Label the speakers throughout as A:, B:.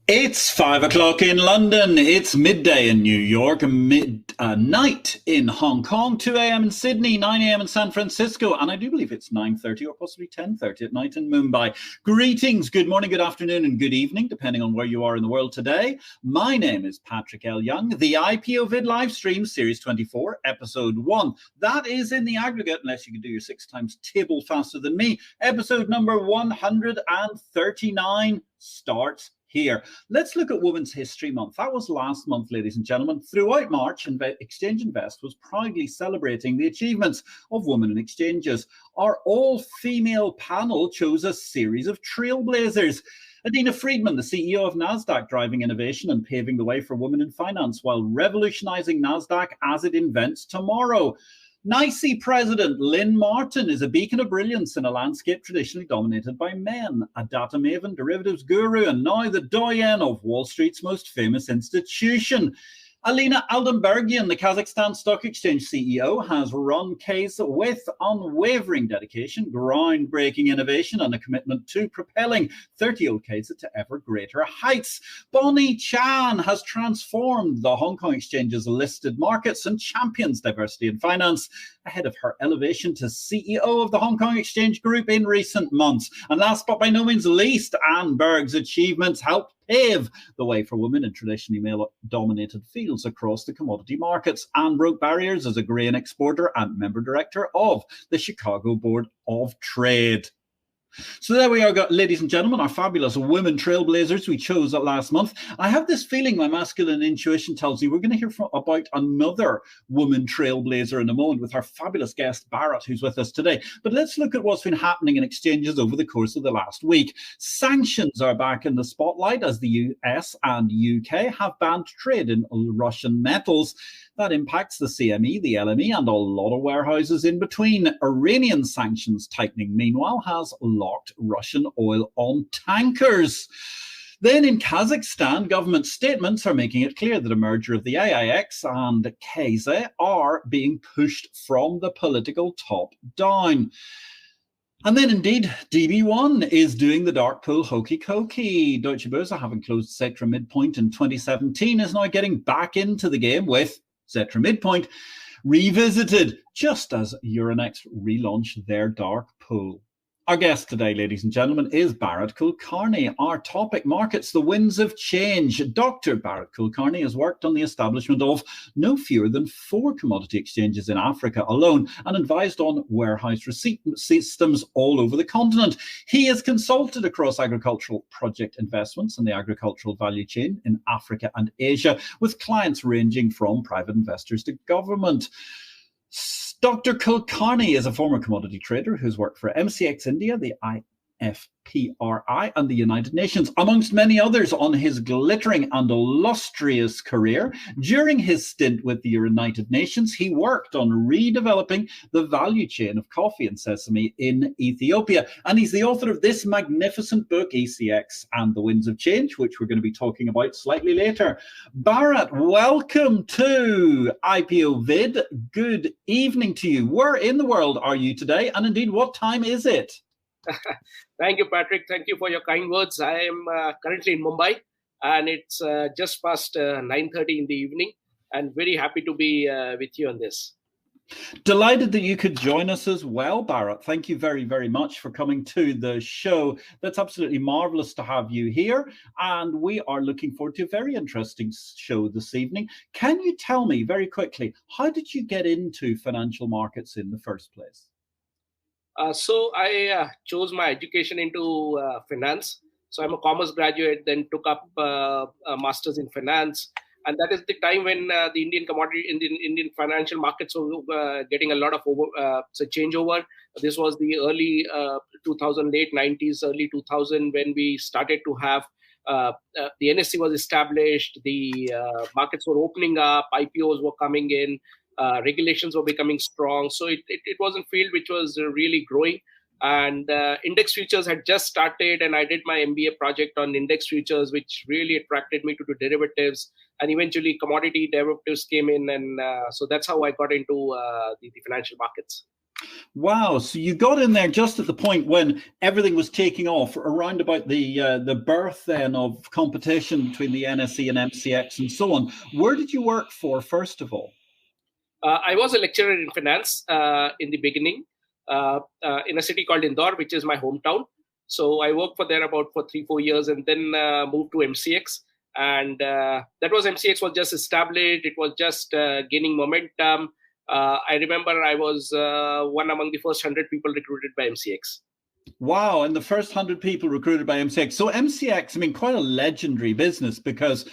A: It's 5 o'clock in London. It's midday in New York, midnight in Hong Kong, 2 a.m. in Sydney, 9 a.m. in San Francisco, and I do believe it's 9:30 or possibly 10:30 at night in Mumbai. Greetings, good morning, good afternoon, and good evening, depending on where you are in the world today. My name is Patrick L. Young, the IPO-VID Livestream, Series 24, Episode 1. That is in the aggregate, unless you can do your 6 times table faster than me. Episode number 139 starts here. Let's look at Women's History Month. That was last month, ladies and gentlemen. Throughout March, Exchange Invest was proudly celebrating the achievements of women in exchanges. Our all-female panel chose a series of trailblazers. Adina Friedman, the CEO of NASDAQ, driving innovation and paving the way for women in finance while revolutionizing NASDAQ as it invents tomorrow. NYSE President Lynn Martin is a beacon of brilliance in a landscape traditionally dominated by men, a data maven, derivatives guru, and now the doyen of Wall Street's most famous institution. Alina Aldenbergian, the Kazakhstan Stock Exchange CEO, has run K's with unwavering dedication, groundbreaking innovation, and a commitment to propelling 30-year-old K's to ever greater heights. Bonnie Chan has transformed the Hong Kong Exchange's listed markets and champions diversity in finance ahead of her elevation to CEO of the Hong Kong Exchange Group in recent months. And last but by no means least, Anne Berg's achievements helped pave the way for women in traditionally male-dominated fields across the commodity markets and broke barriers as a grain exporter and member director of the Chicago Board of Trade. So there we are, ladies and gentlemen, our fabulous women trailblazers we chose last month. I have this feeling my masculine intuition tells me we're going to hear about another woman trailblazer in a moment with our fabulous guest, Bharat, who's with us today. But let's look at what's been happening in exchanges over the course of the last week. Sanctions are back in the spotlight as the US and UK have banned trade in Russian metals. That impacts the CME, the LME, and a lot of warehouses in between. Iranian sanctions tightening, meanwhile, has locked Russian oil on tankers. Then in Kazakhstan, government statements are making it clear that a merger of the AIX and KZ are being pushed from the political top down. And then indeed, DB1 is doing the dark pool hokey cokey. Deutsche Börse, having closed Xetra midpoint in 2017, is now getting back into the game with Xetra midpoint revisited, just as Euronext relaunched their dark pool. Our guest today, ladies and gentlemen, is Bharat Kulkarni. Our topic, markets, the winds of change. Dr. Bharat Kulkarni has worked on the establishment of no fewer than 4 commodity exchanges in Africa alone and advised on warehouse receipt systems all over the continent. He has consulted across agricultural project investments and the agricultural value chain in Africa and Asia, with clients ranging from private investors to government. Dr. Kulkarni is a former commodity trader who's worked for MCX India, the IFPRI, and the United Nations, amongst many others, on his glittering and illustrious career. During his stint with the United Nations, he worked on redeveloping the value chain of coffee and sesame in Ethiopia. And he's the author of this magnificent book, ECX and the Winds of Change, which we're going to be talking about slightly later. Bharat, welcome to IPO-VID. Good evening to you. Where in the world are you today? And indeed, what time is it?
B: Thank you, Patrick. Thank you for your kind words. I am currently in Mumbai, and it's just past 9:30 in the evening, and very happy to be with you on this.
A: Delighted that you could join us as well, Bharat. Thank you very, very much for coming to the show. That's absolutely marvelous to have you here, and we are looking forward to a very interesting show this evening. Can you tell me very quickly, how did you get into financial markets in the first place?
B: So I chose my education into finance. So I'm a commerce graduate, then took up a master's in finance. And that is the time when the Indian Indian financial markets were getting a lot of changeover. This was the early 2000, late 90s, early 2000, when we started to have the NSE was established, the markets were opening up, IPOs were coming in. Regulations were becoming strong. So it was a field which was really growing. And index futures had just started, and I did my MBA project on index futures, which really attracted me to derivatives. And eventually commodity derivatives came in. And so that's how I got into the financial markets.
A: Wow. So you got in there just at the point when everything was taking off, around about the birth then of competition between the NSE and MCX and so on. Where did you work for, first of all?
B: I was a lecturer in finance in the beginning in a city called Indore, which is my hometown. So I worked for there about for 3-4 years, and then moved to MCX. And that was MCX was just established. It was just gaining momentum. I remember I was one among the first 100 people recruited by MCX.
A: Wow, and the first 100 people recruited by MCX. So MCX, I mean, quite a legendary business, because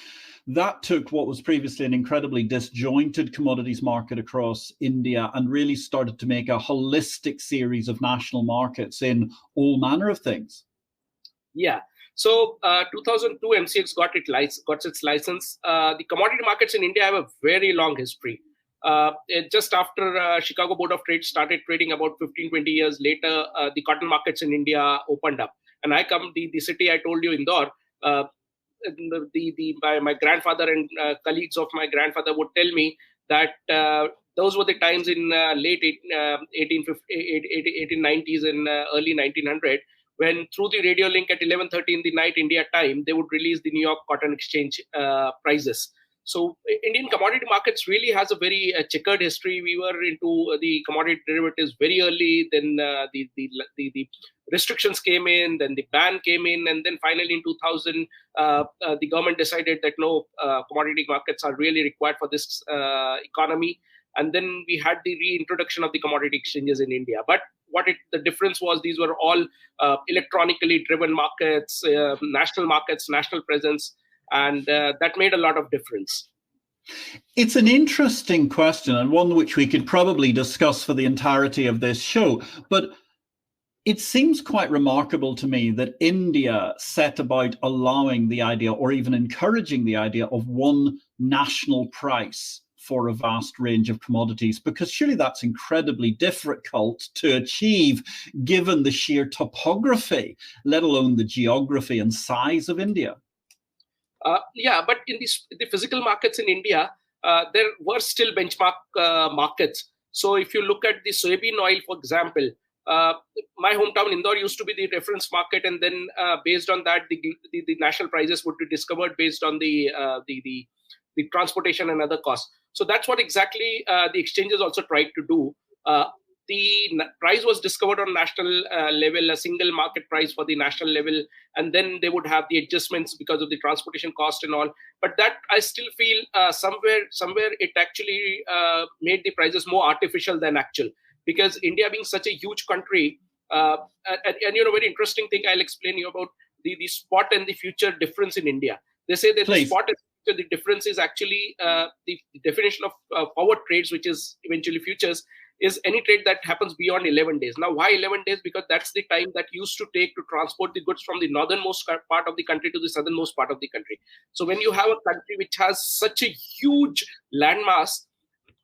A: that took what was previously an incredibly disjointed commodities market across India and really started to make a holistic series of national markets in all manner of things.
B: Yeah. So 2002, MCX got its license. The commodity markets in India have a very long history. Just after Chicago Board of Trade started trading, about 15-20 years later, the cotton markets in India opened up. And the city I told you, Indore, my grandfather and colleagues of my grandfather would tell me that those were the times in late 1890s and early 1900, when through the radio link at 11:30 in the night India time, they would release the New York Cotton Exchange prices. So Indian commodity markets really has a very checkered history. We were into the commodity derivatives very early. Then the restrictions came in, then the ban came in, and then finally in 2000, the government decided that no, commodity markets are really required for this economy. And then we had the reintroduction of the commodity exchanges in India. But the difference was, these were all electronically driven markets, national presence, and that made a lot of difference.
A: It's an interesting question, and one which we could probably discuss for the entirety of this show. But it seems quite remarkable to me that India set about allowing the idea, or even encouraging the idea, of one national price for a vast range of commodities, because surely that's incredibly difficult to achieve given the sheer topography, let alone the geography and size of India.
B: Yeah, but in the physical markets in India, there were still benchmark markets. So if you look at the soybean oil, for example, my hometown Indore used to be the reference market, and then based on that, the national prices would be discovered based on the transportation and other costs. So that's what exactly the exchanges also tried to do. The price was discovered on national level, a single market price for the national level, and then they would have the adjustments because of the transportation cost and all. But that, I still feel somewhere it actually made the prices more artificial than actual, because India being such a huge country, and very interesting thing I'll explain you about the spot and the future difference in India. They say that
A: Please.
B: The spot and future, the difference is actually the definition of forward trades, which is eventually futures, is any trade that happens beyond 11 days. Now, why 11 days? Because that's the time that used to take to transport the goods from the northernmost part of the country to the southernmost part of the country. So when you have a country which has such a huge landmass,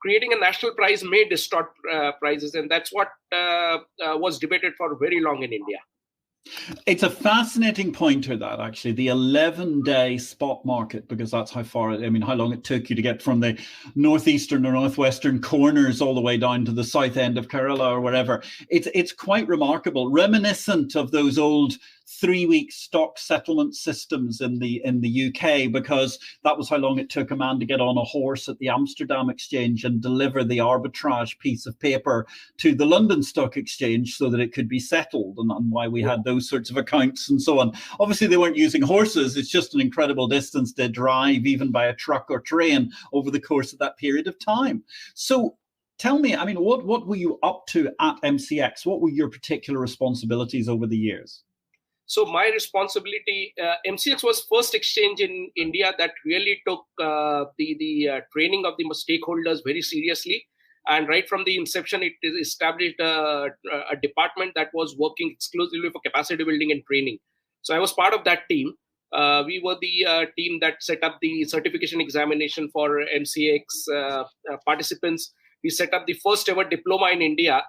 B: creating a national price may distort prices. And that's what was debated for very long in India.
A: It's a fascinating pointer, that actually, the 11-day spot market, because that's how long it took you to get from the northeastern or northwestern corners all the way down to the south end of Kerala or wherever. It's quite remarkable, reminiscent of those old 3-week stock settlement systems in the UK, because that was how long it took a man to get on a horse at the Amsterdam Exchange and deliver the arbitrage piece of paper to the London Stock Exchange so that it could be settled, and why we had those sorts of accounts and so on. Obviously, they weren't using horses. It's just an incredible distance to drive, even by a truck or train, over the course of that period of time. So tell me, what were you up to at MCX? What were your particular responsibilities over the years?
B: So my responsibility, MCX was first exchange in India that really took the training of the stakeholders very seriously. And right from the inception, it established a department that was working exclusively for capacity building and training. So I was part of that team. We were the team that set up the certification examination for MCX participants. We set up the first ever diploma in India,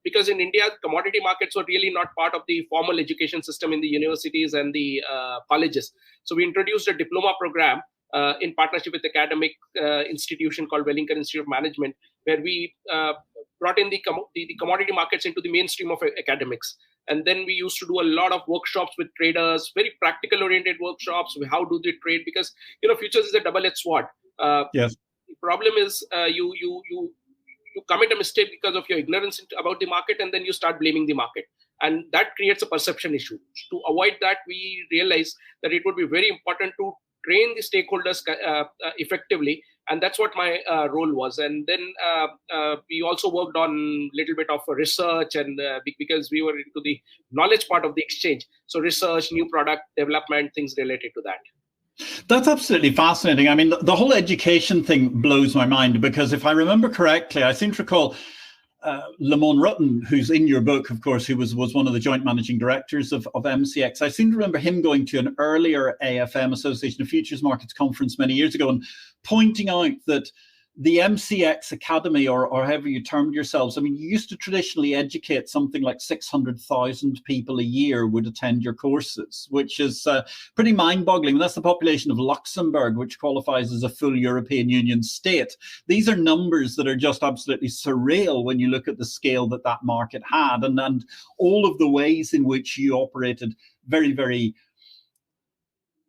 B: because in India, commodity markets were really not part of the formal education system in the universities and the colleges. So we introduced a diploma program in partnership with academic institution called Wellington Institute of Management, where we brought in the commodity markets into the mainstream of academics. And then we used to do a lot of workshops with traders, very practical oriented workshops. How do they trade? Because, futures is a double-edged sword.
A: Yes.
B: The problem is you commit a mistake because of your ignorance about the market, and then you start blaming the market. And that creates a perception issue. To avoid that, we realized that it would be very important to train the stakeholders effectively. And that's what my role was. And then we also worked on a little bit of research, and because we were into the knowledge part of the exchange. So research, new product development, things related to that.
A: That's absolutely fascinating. I mean, the whole education thing blows my mind, because if I remember correctly, I seem to recall Lamont Rutten, who's in your book, of course, who was one of the joint managing directors of MCX. I seem to remember him going to an earlier AFM, Association of Futures Markets conference many years ago, and pointing out that the MCX Academy, or however you termed yourselves, I mean, you used to traditionally educate something like 600,000 people a year would attend your courses, which is pretty mind-boggling. And that's the population of Luxembourg, which qualifies as a full European Union state. These are numbers that are just absolutely surreal when you look at the scale that that market had, and all of the ways in which you operated very, very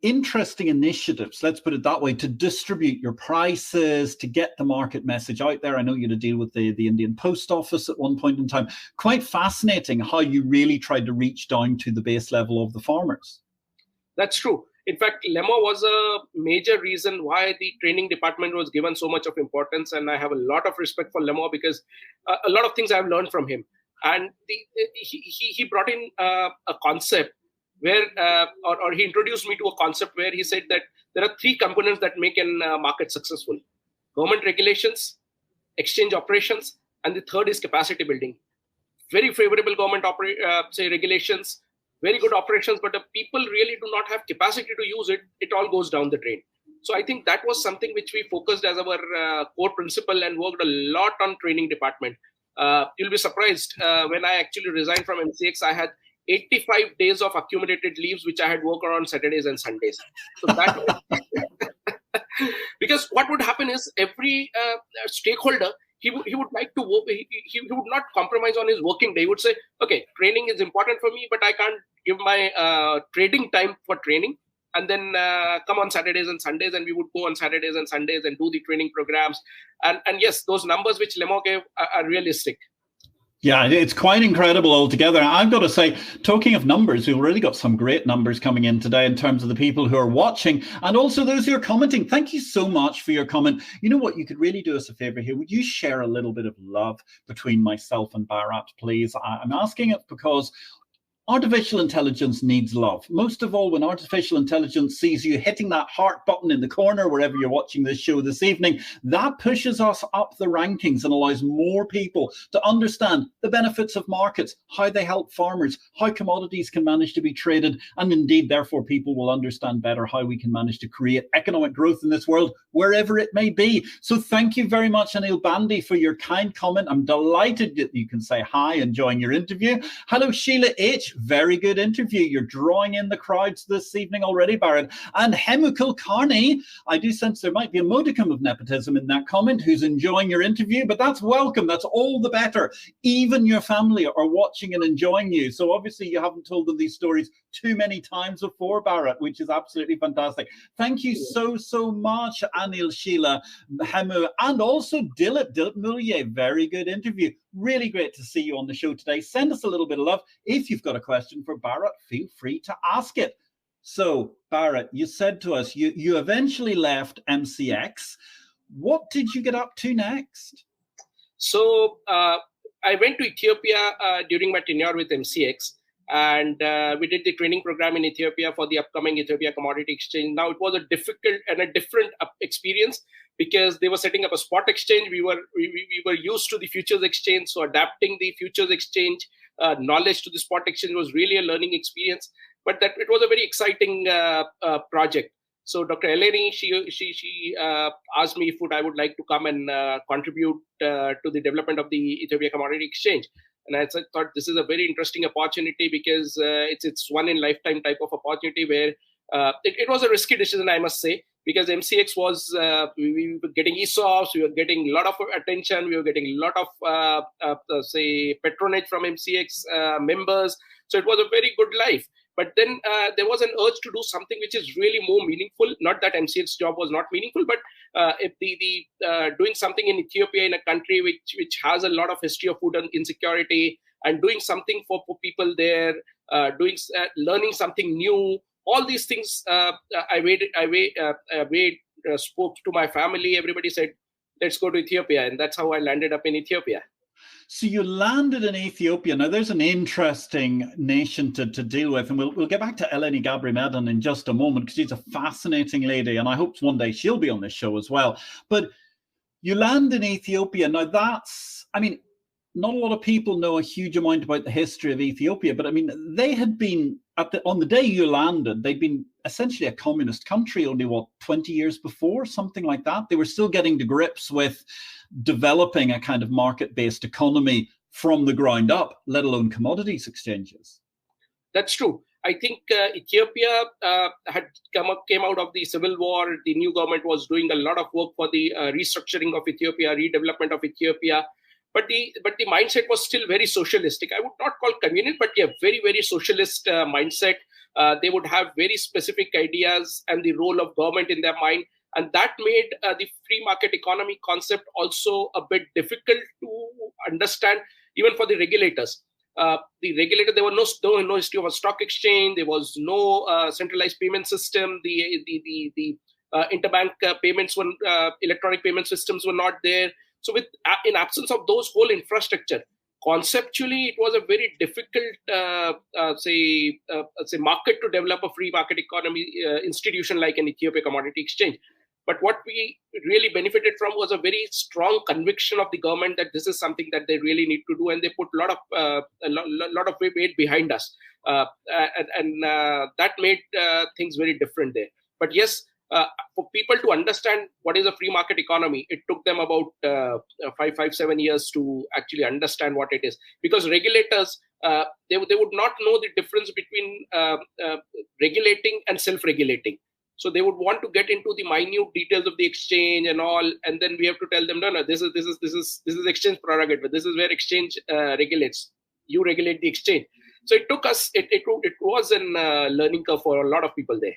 A: interesting initiatives, let's put it that way, to distribute your prices, to get the market message out there. I know you had to deal with the Indian Post Office at one point in time. Quite fascinating how you really tried to reach down to the base level of the farmers.
B: That's true. In fact, Lemo was a major reason why the training department was given so much of importance. And I have a lot of respect for Lemo, because a lot of things I've learned from him. And he brought in a concept where, or he introduced me to a concept where he said that there are three components that make a market successful: government regulations, exchange operations, and the third is capacity building. Very favorable government regulations, very good operations, but the people really do not have capacity to use it. It all goes down the drain. So I think that was something which we focused as our core principle and worked a lot on training department. You'll be surprised, when I actually resigned from MCX, I had 85 days of accumulated leaves, which I had worked on Saturdays and Sundays. So that because what would happen is every stakeholder, he would like to work, he would not compromise on his working day. He would say, okay, training is important for me, but I can't give my trading time for training, and then come on Saturdays and Sundays. And we would go on Saturdays and Sundays and do the training programs. And yes, those numbers which Lemo gave are realistic.
A: Yeah, it's quite incredible altogether. I've got to say, talking of numbers, we've already got some great numbers coming in today in terms of the people who are watching and also those who are commenting. Thank you so much for your comment. You know what? You could really do us a favor here. Would you share a little bit of love between myself and Bharat, please? I'm asking it because artificial intelligence needs love. Most of all, when artificial intelligence sees you hitting that heart button in the corner, wherever you're watching this show this evening, that pushes us up the rankings and allows more people to understand the benefits of markets, how they help farmers, how commodities can manage to be traded, and indeed, therefore, people will understand better how we can manage to create economic growth in this world, wherever it may be. So thank you very much, Anil Bandi, for your kind comment. I'm delighted that you can say hi, enjoying your interview. Hello, Sheila H. Very good interview. You're drawing in the crowds this evening already, Bharat. And Bharat Kulkarni, I do sense there might be a modicum of nepotism in that comment, who's enjoying your interview, but that's welcome. That's all the better. Even your family are watching and enjoying you. So obviously you haven't told them these stories too many times before, Bharat, which is absolutely fantastic. Thank you so much, Anil, Sheila, Hemu, and also Dilip Mulye. Very good interview. Really great to see you on the show today. Send us a little bit of love. If you've got a question for Bharat, feel free to ask it. So, Bharat, you said to us, you eventually left MCX. What did you get up to next?
B: So, I went to Ethiopia during my tenure with MCX, and we did the training program in Ethiopia for the upcoming Ethiopia Commodity Exchange. Now, it was a difficult and a different experience, because they were setting up a spot exchange. We were used to the futures exchange, so adapting the futures exchange knowledge to the spot exchange was really a learning experience. But that it was a very exciting project. So Dr. Eleni, she asked me if I would like to come and contribute to the development of the Ethiopia Commodity Exchange. And I thought this is a very interesting opportunity, because it's one in lifetime type of opportunity where it was a risky decision, I must say, because MCX was, we were getting ESOPs, we were getting a lot of attention, we were getting a lot of, say, patronage from MCX members. So it was a very good life. But then there was an urge to do something which is really more meaningful. Not that MCX job was not meaningful, but if doing something in Ethiopia, in a country which has a lot of history of food insecurity, and doing something for people there, learning something new. All these things, spoke to my family. Everybody said, let's go to Ethiopia. And that's how I landed up in Ethiopia.
A: So you landed in Ethiopia. Now, there's an interesting nation to deal with. And we'll get back to Eleni Gabri-Medin in just a moment, because she's a fascinating lady. And I hope one day she'll be on this show as well. But you land in Ethiopia. Now, that's, I mean, not a lot of people know a huge amount about the history of Ethiopia, but I mean, they had been, on the day you landed, they'd been essentially a communist country only, 20 years before, something like that. They were still getting to grips with developing a kind of market-based economy from the ground up, let alone commodities exchanges.
B: That's true. I think Ethiopia came out of the civil war. The new government was doing a lot of work for the restructuring of Ethiopia, redevelopment of Ethiopia. But the mindset was still very socialistic. I would not call communist, but yeah, very, very socialist mindset. They would have very specific ideas and the role of government in their mind. And that made the free market economy concept also a bit difficult to understand, even for the regulators. There was no history of a stock exchange. There was no centralized payment system. The interbank payments, electronic payment systems were not there. So in absence of those whole infrastructure, conceptually, it was a very difficult, market to develop a free market economy institution like an Ethiopia Commodity Exchange. But what we really benefited from was a very strong conviction of the government that this is something that they really need to do, and they put a lot of weight behind us, and that made things very different there. But yes. For people to understand what is a free market economy, it took them about 7 years to actually understand what it is. Because regulators, they would not know the difference between regulating and self-regulating. So they would want to get into the minute details of the exchange and all, and then we have to tell them, no, this is exchange prerogative. This is where exchange regulates. You regulate the exchange. So it took us. It was a learning curve for a lot of people there.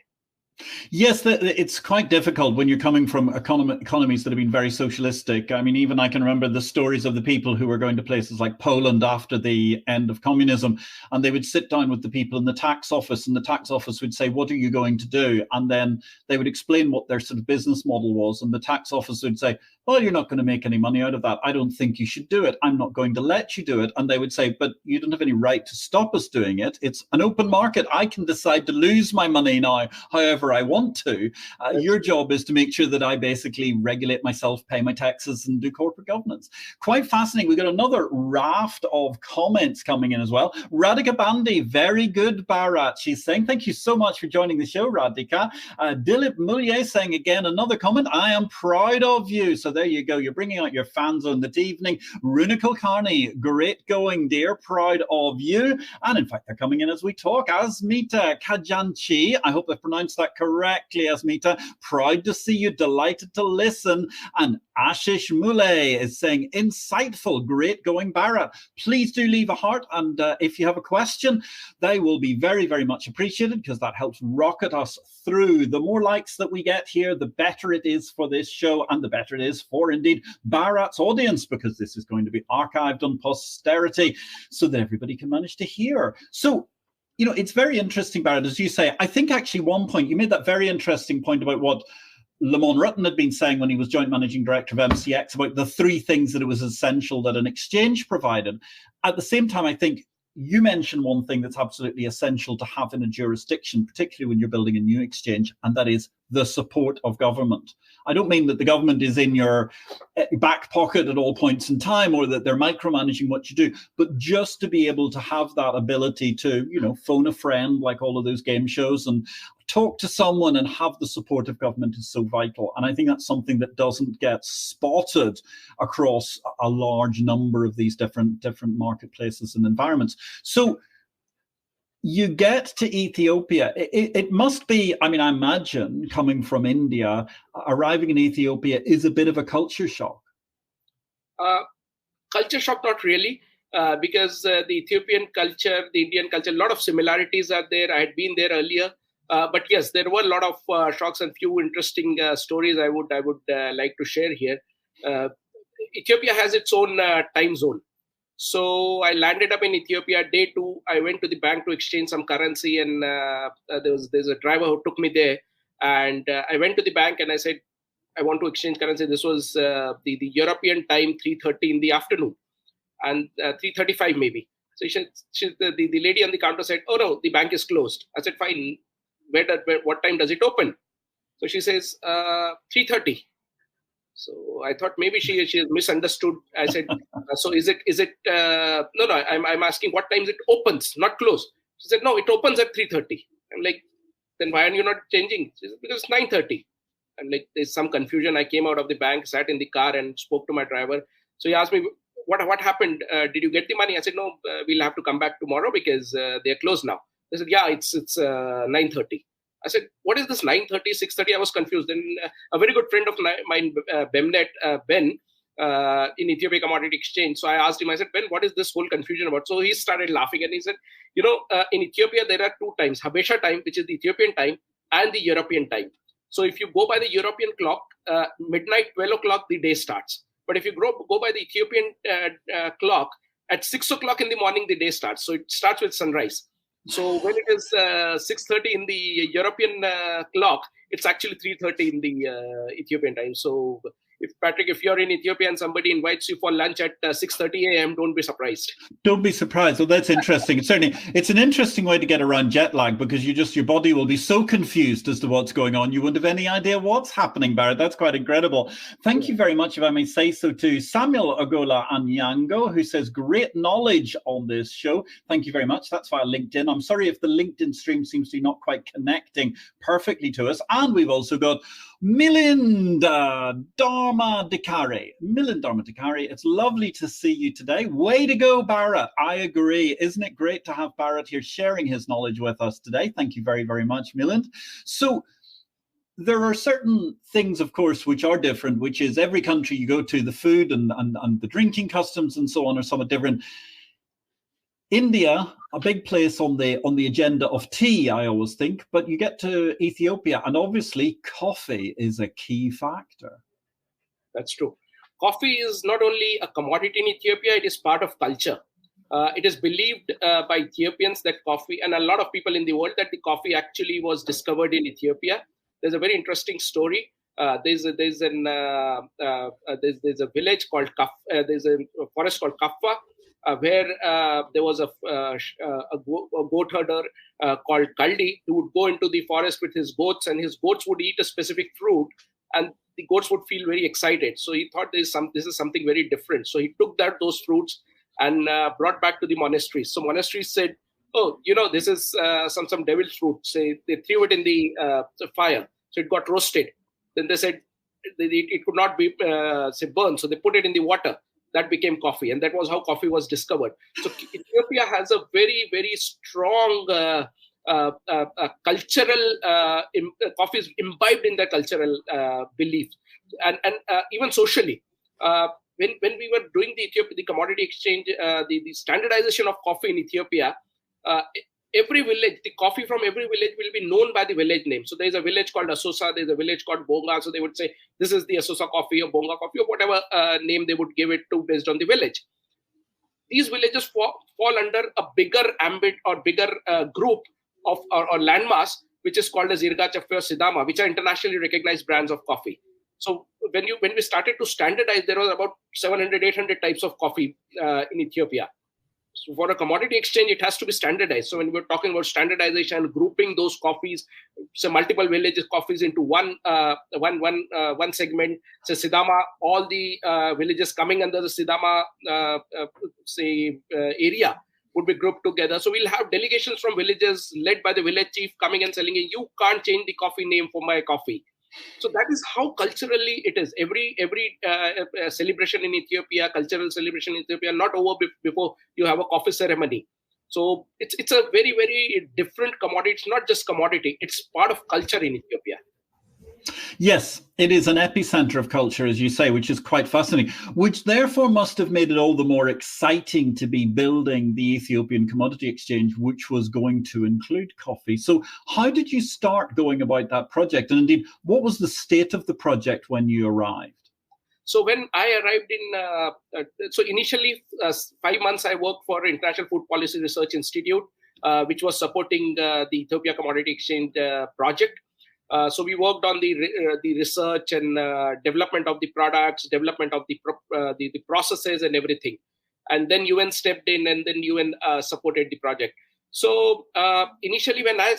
A: Yes, it's quite difficult when you're coming from economies that have been very socialistic. I mean, even I can remember the stories of the people who were going to places like Poland after the end of communism, and they would sit down with the people in the tax office, and the tax office would say, what are you going to do? And then they would explain what their sort of business model was, and the tax office would say, well, you're not going to make any money out of that. I don't think you should do it. I'm not going to let you do it. And they would say, but you don't have any right to stop us doing it. It's an open market. I can decide to lose my money now, however I want to. Your job is to make sure that I basically regulate myself, pay my taxes, and do corporate governance. Quite fascinating. We've got another raft of comments coming in as well. Radhika Bandi, very good, Bharat. She's saying, thank you so much for joining the show, Radhika. Dilip Mulye saying again, another comment, I am proud of you. So there you go. You're bringing out your fan zone this evening. Bharat Kulkarni, great going, dear. Proud of you. And in fact, they're coming in as we talk. Asmita Kajanchi, I hope I pronounced that correctly, Asmita. Proud to see you. Delighted to listen. And Ashish Mule is saying, insightful, great going, Bharat. Please do leave a heart. And if you have a question, they will be very, very much appreciated, because that helps rocket us through. The more likes that we get here, the better it is for this show, and the better it is for indeed Bharat's audience, because this is going to be archived on posterity so that everybody can manage to hear. So, you know, it's very interesting, Bharat, as you say. I think actually one point, you made that very interesting point about what Lamon Rutten had been saying when he was joint managing director of MCX about the three things that it was essential that an exchange provided. At the same time, I think you mentioned one thing that's absolutely essential to have in a jurisdiction, particularly when you're building a new exchange, and that is the support of government. I don't mean that the government is in your back pocket at all points in time, or that they're micromanaging what you do, but just to be able to have that ability to, you know, phone a friend, like all of those game shows, and talk to someone and have the support of government is so vital. And I think that's something that doesn't get spotted across a large number of these different marketplaces and environments. So You get to Ethiopia. It must be, I mean, I imagine coming from India, arriving in Ethiopia is a bit of a culture shock.
B: Culture shock, not really, because the Ethiopian culture, the Indian culture, a lot of similarities are there. I had been there earlier. But yes, there were a lot of shocks and few interesting stories I would like to share here. Ethiopia has its own time zone. So I landed up in Ethiopia. Day 2, I went to the bank to exchange some currency, and there's a driver who took me there. And I went to the bank and I said, I want to exchange currency. This was the European time, 3:30 in the afternoon, and 3:35 maybe. So the lady on the counter said, "Oh no, the bank is closed." I said, "Fine. What time does it open?" So she says, 3:30. So I thought maybe she has misunderstood. I said, so is it no, I'm asking what times it opens, not close. She said, no, it opens at 3:30. I'm like, then why are you not changing? She said, because it's 9:30. I'm like, there's some confusion. I came out of the bank, sat in the car and spoke to my driver. So he asked me, what happened? Did you get the money? I said, no, we'll have to come back tomorrow because they're closed now. They said, yeah, it's 9:30. I said, what is this 9:30, 6:30? I was confused. Then a very good friend of mine, Bemnet, Ben, in Ethiopia Commodity Exchange. So I asked him, I said, Ben, what is this whole confusion about? So he started laughing and he said, in Ethiopia, there are 2 times, Habesha time, which is the Ethiopian time, and the European time. So if you go by the European clock, midnight, 12 o'clock, the day starts. But if you go by the Ethiopian clock, at 6 o'clock in the morning, the day starts. So it starts with sunrise. So when it is 6:30 in the European clock, it's actually 3:30 in the Ethiopian time. So if you're in Ethiopia and somebody invites you for lunch at 6:30 a.m., don't be surprised.
A: Don't be surprised. Well, that's interesting. It's an interesting way to get around jet lag, because your body will be so confused as to what's going on. You won't have any idea what's happening, Bharat. That's quite incredible. Thank you very much, if I may say so, to Samuel Ogola Anyango, who says, great knowledge on this show. Thank you very much. That's via LinkedIn. I'm sorry if the LinkedIn stream seems to be not quite connecting perfectly to us. And we've also got Milinda Dharmadikari. It's lovely to see you today. Way to go, Bharat. I agree. Isn't it great to have Bharat here sharing his knowledge with us today? Thank you very, very much, Milind. So there are certain things, of course, which are different, which is every country you go to, the food and the drinking customs and so on are somewhat different. India, a big place on the agenda of tea, I always think, but you get to Ethiopia and obviously coffee is a key factor.
B: That's true. Coffee is not only a commodity in Ethiopia, it is part of culture. It is believed by Ethiopians that coffee, and a lot of people in the world, that the coffee actually was discovered in Ethiopia. There's a very interesting story. There's a village called there's a forest called Kaffa, where there was a goat herder called Kaldi, who would go into the forest with his goats, and his goats would eat a specific fruit, and the goats would feel very excited. So he thought this is something very different. So he took those fruits and brought back to the monasteries. So monasteries said, oh, this is some devil's fruit. Say they threw it in the fire, so it got roasted. Then they said it could not be burned, so they put it in the water. That became coffee, and that was how coffee was discovered. So Ethiopia has a very, very strong cultural coffee is imbibed in their cultural belief, and even socially. When we were doing the commodity exchange, the standardization of coffee in Ethiopia, every village, the coffee from every village will be known by the village name. So there's a village called Asosa, there's a village called Bonga. So they would say, this is the Asosa coffee or Bonga coffee or whatever name they would give it to based on the village. These villages fall under a bigger ambit or bigger group of or landmass, which is called as Irga, Chafe or Sidama, which are internationally recognized brands of coffee. So when we started to standardize, there was about 700, 800 types of coffee in Ethiopia. So for a commodity exchange, it has to be standardized. So when we're talking about standardization, grouping those coffees, so multiple villages coffees into one segment, so Sidama, all the villages coming under the Sidama area would be grouped together. So we'll have delegations from villages led by the village chief coming and telling you can't change the coffee name for my coffee. So that is how culturally it is. Every celebration in Ethiopia, cultural celebration in Ethiopia, not over before you have a coffee ceremony. So it's a very, very different commodity. It's not just commodity, it's part of culture in Ethiopia.
A: Yes, it is an epicenter of culture, as you say, which is quite fascinating, which therefore must have made it all the more exciting to be building the Ethiopian Commodity Exchange, which was going to include coffee. So how did you start going about that project? And indeed, what was the state of the project when you arrived?
B: So when I arrived so initially 5 months I worked for International Food Policy Research Institute, which was supporting the Ethiopia Commodity Exchange project. So we worked on the research and development of the products, development of the processes and everything. And then UN stepped in, and then UN supported the project. So initially when I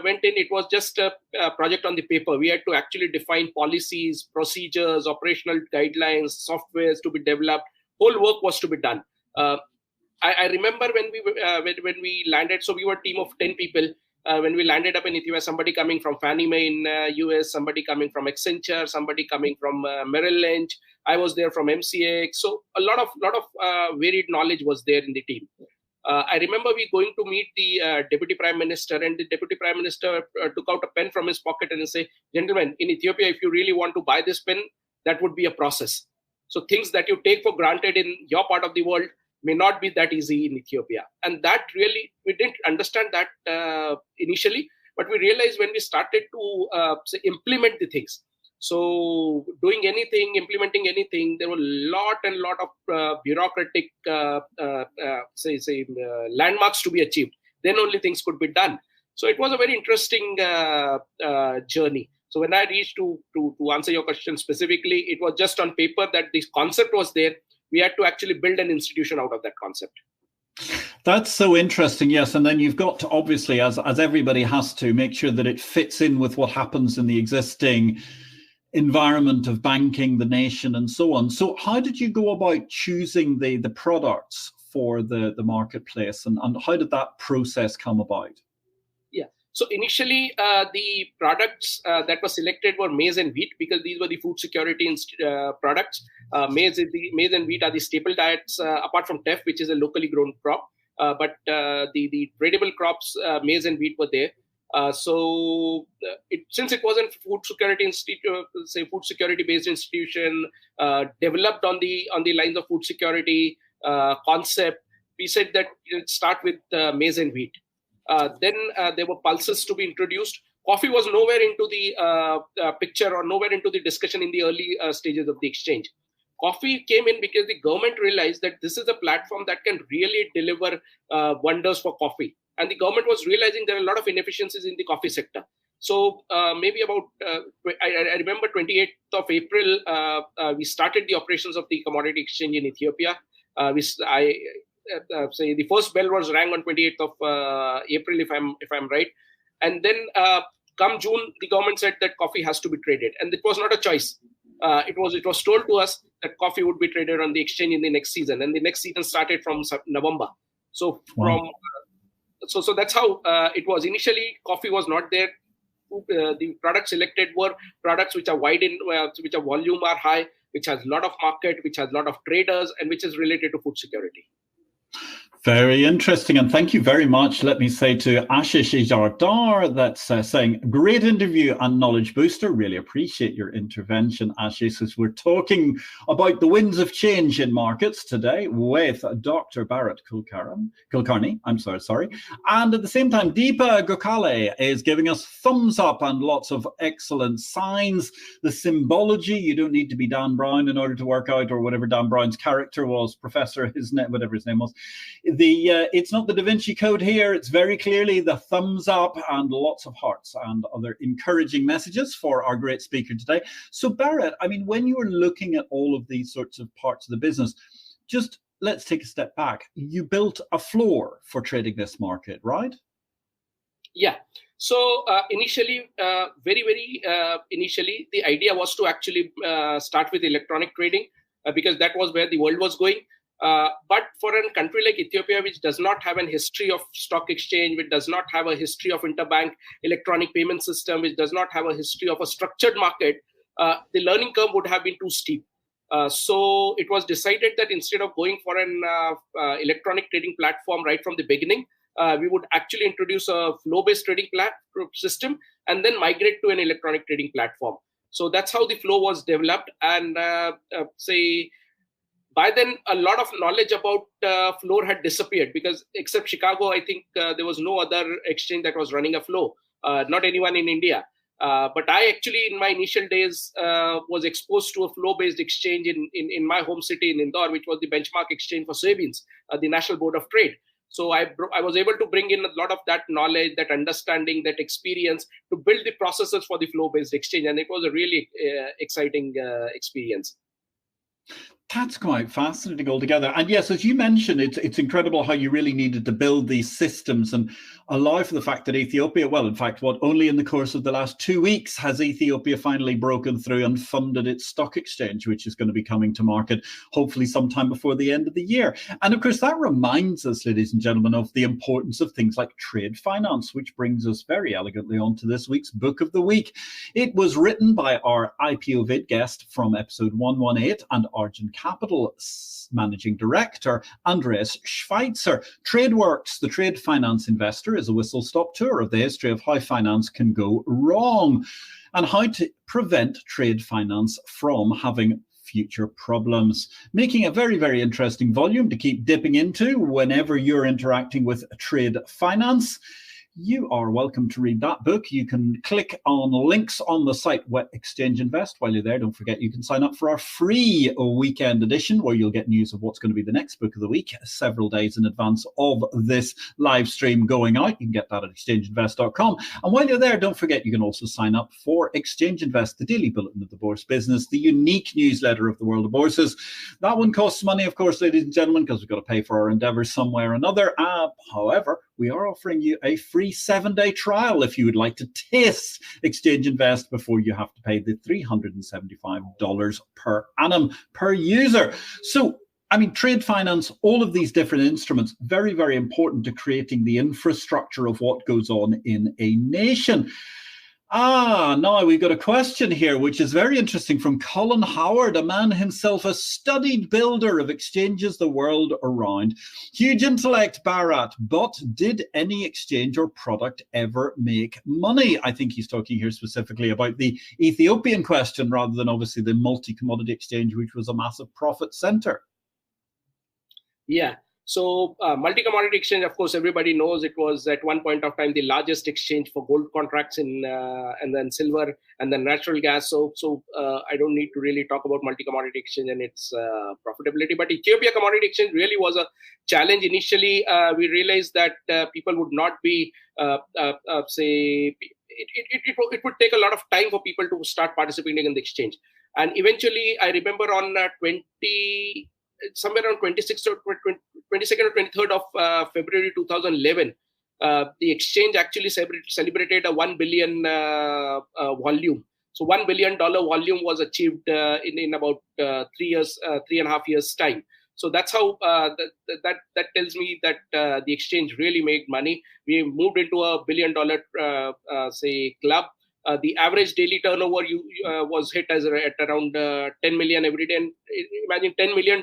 B: went in, it was just a project on the paper. We had to actually define policies, procedures, operational guidelines, softwares to be developed. Whole work was to be done. I remember when we landed, so we were a team of 10 people. When we landed up in Ethiopia, somebody coming from Fannie Mae in US, somebody coming from Accenture, somebody coming from Merrill Lynch. I was there from MCX. So a lot of varied knowledge was there in the team. I remember we going to meet the Deputy Prime Minister, and the Deputy Prime Minister took out a pen from his pocket and say, "Gentlemen, in Ethiopia, if you really want to buy this pen, that would be a process. So things that you take for granted in your part of the world may not be that easy in Ethiopia." And that really, we didn't understand that initially, but we realized when we started to implement the things. So doing anything, implementing anything, there were a lot of bureaucratic landmarks to be achieved. Then only things could be done. So it was a very interesting journey. So when I reached to answer your question specifically, it was just on paper that this concept was there. We had to actually build an institution out of that concept.
A: That's so interesting, yes. And then you've got to, obviously, as everybody has to, make sure that it fits in with what happens in the existing environment of banking, the nation, and so on. So how did you go about choosing the products for the marketplace, and how did that process come about?
B: Yeah. So initially, the products that were selected were maize and wheat, because these were the food security products. Maize and wheat are the staple diets, apart from teff, which is a locally grown crop. But the tradable crops, maize and wheat, were there. Since it wasn't food security institute, say food security based institution, developed on the lines of food security concept, we said that let's start with maize and wheat. Then there were pulses to be introduced. Coffee was nowhere into the picture or nowhere into the discussion in the early stages of the exchange. Coffee came in because the government realized that this is a platform that can really deliver wonders for coffee. And the government was realizing there are a lot of inefficiencies in the coffee sector. So maybe about, I remember 28th of April, we started the operations of the commodity exchange in Ethiopia. Say the first bell was rang on 28th of April, if I'm right. And then come June, the government said that coffee has to be traded. And it was not a choice. It was told to us that coffee would be traded on the exchange in the next season. And the next season started from November. So So that's how it was. Initially, coffee was not there. The products selected were products which are wide in, which are volume are high, which has a lot of market, which has a lot of traders, and which is related to food security.
A: Very interesting. And thank you very much, let me say, to Ashish Ijardar, that's saying, great interview and knowledge booster. Really appreciate your intervention, Ashish, as we're talking about the winds of change in markets today with Dr. Bharat Kulkarni. And at the same time, Deepa Gokhale is giving us thumbs up and lots of excellent signs. The symbology, you don't need to be Dan Brown in order to work out, or whatever Dan Brown's character was, whatever his name was. It's not the Da Vinci Code here. It's very clearly the thumbs up and lots of hearts and other encouraging messages for our great speaker today. So Bharat, I mean, when you were looking at all of these sorts of parts of the business, just let's take a step back. You built a floor for trading this market, right? Yeah.
B: So initially, initially, the idea was to actually start with electronic trading because that was where the world was going. But for a country like Ethiopia, which does not have a history of stock exchange, which does not have a history of interbank electronic payment system, which does not have a history of a structured market, the learning curve would have been too steep. So it was decided that instead of going for an electronic trading platform right from the beginning, we would actually introduce a flow-based trading system and then migrate to an electronic trading platform. So that's how the flow was developed. And by then, a lot of knowledge about floor had disappeared, because except Chicago, I think there was no other exchange that was running a flow, not anyone in India. But I actually, in my initial days, was exposed to a flow-based exchange in my home city in Indore, which was the benchmark exchange for soybeans, the National Board of Trade. So I was able to bring in a lot of that knowledge, that understanding, that experience to build the processes for the flow-based exchange. And it was a really exciting experience.
A: That's quite fascinating altogether. And yes, as you mentioned, it's incredible how you really needed to build these systems and allow for the fact that Ethiopia, well, in fact, only in the course of the last 2 weeks has Ethiopia finally broken through and funded its stock exchange, which is going to be coming to market hopefully sometime before the end of the year. And of course, that reminds us, ladies and gentlemen, of the importance of things like trade finance, which brings us very elegantly on to this week's book of the week. It was written by our IPO-VID guest from episode 118 and Argent Capital Managing Director, Andreas Schweitzer. TradeWorks, the trade finance investor, is a whistle-stop tour of the history of how finance can go wrong and how to prevent trade finance from having future problems, making a very, very interesting volume to keep dipping into whenever you're interacting with trade finance. You are welcome to read that book. You can click on links on the site Wet Exchange Invest. While you're there, don't forget you can sign up for our free weekend edition, where you'll get news of what's going to be the next book of the week several days in advance of this live stream going out. You can get that at exchangeinvest.com. And while you're there, don't forget you can also sign up for Exchange Invest, the daily bulletin of the Bourse business, the unique newsletter of the world of bourses. That one costs money, of course, ladies and gentlemen, because we've got to pay for our endeavors somewhere or another. However, we are offering you a free 7-day trial if you would like to taste Exchange Invest before you have to pay the $375 per annum per user. So, I mean, trade finance, all of these different instruments, very, very important to creating the infrastructure of what goes on in a nation. Now we've got a question here, which is very interesting, from Colin Howard, a man himself a studied builder of exchanges the world around. Huge intellect, Bharat, but did any exchange or product ever make money? I think he's talking here specifically about the Ethiopian question rather than obviously the multi-commodity exchange, which was a massive profit center.
B: Yeah. So multi-commodity exchange, of course, everybody knows it was at one point of time the largest exchange for gold contracts and then silver and then natural gas. So I don't need to really talk about multi-commodity exchange and its profitability. But Ethiopia Commodity Exchange really was a challenge. Initially, we realized that people would not be, it would take a lot of time for people to start participating in the exchange. And eventually, I remember on somewhere around 22nd or 23rd of February 2011, the exchange actually celebrated a 1 billion volume. So $1 billion volume was achieved in about 3.5 years time. So that's how that tells me that the exchange really made money. We moved into a $1 billion club. The average daily turnover was hit at around 10 million every day. And imagine $10 million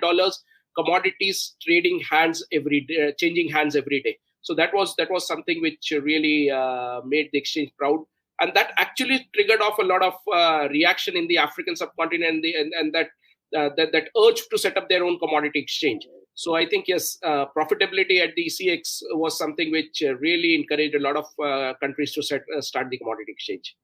B: commodities trading hands every day, changing hands every day. So that was something which really made the exchange proud, and that actually triggered off a lot of reaction in the African subcontinent and that urge to set up their own commodity exchange. So I think yes, profitability at the ECX was something which really encouraged a lot of countries to start the commodity exchange.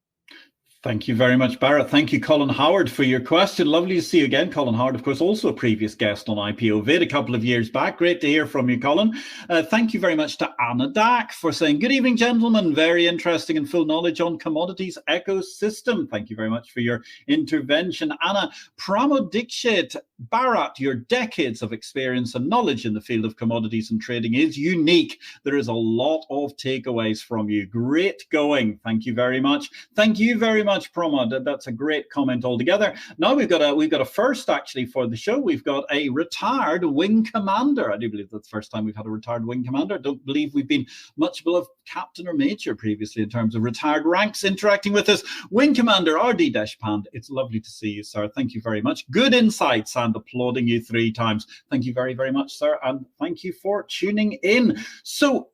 A: Thank you very much, Bharat. Thank you, Colin Howard, for your question. Lovely to see you again. Colin Howard, of course, also a previous guest on IPO-VID a couple of years back. Great to hear from you, Colin. Thank you very much to Anna Dack for saying, good evening, gentlemen. Very interesting and full knowledge on commodities ecosystem. Thank you very much for your intervention, Anna. Pramod Dikshit, Bharat, your decades of experience and knowledge in the field of commodities and trading is unique. There is a lot of takeaways from you. Great going. Thank you very much. Thank you very much, much, Pramod. That's a great comment altogether. Now we've got a first actually for the show. We've got a retired wing commander. I do believe that's the first time we've had a retired wing commander. I don't believe we've been much below captain or major previously in terms of retired ranks interacting with us. Wing Commander R.D. Deshpande, it's lovely to see you, sir. Thank you very much. Good insights, and applauding you 3 times. Thank you very, very much, sir, and thank you for tuning in. So,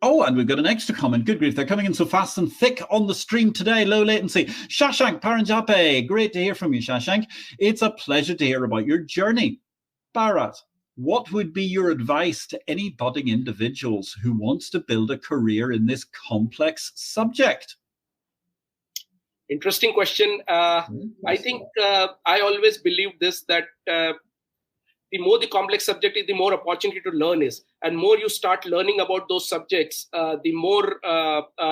A: oh, and we've got an extra comment. Good grief, they're coming in so fast and thick on the stream today. Low latency. Shashank Paranjape, great to hear from you, Shashank. It's a pleasure to hear about your journey. Bharat, what would be your advice to any budding individuals who wants to build a career in this complex subject?
B: Interesting question. I think I always believe this, that the more the complex subject is, the more opportunity to learn is. And more you start learning about those subjects, the more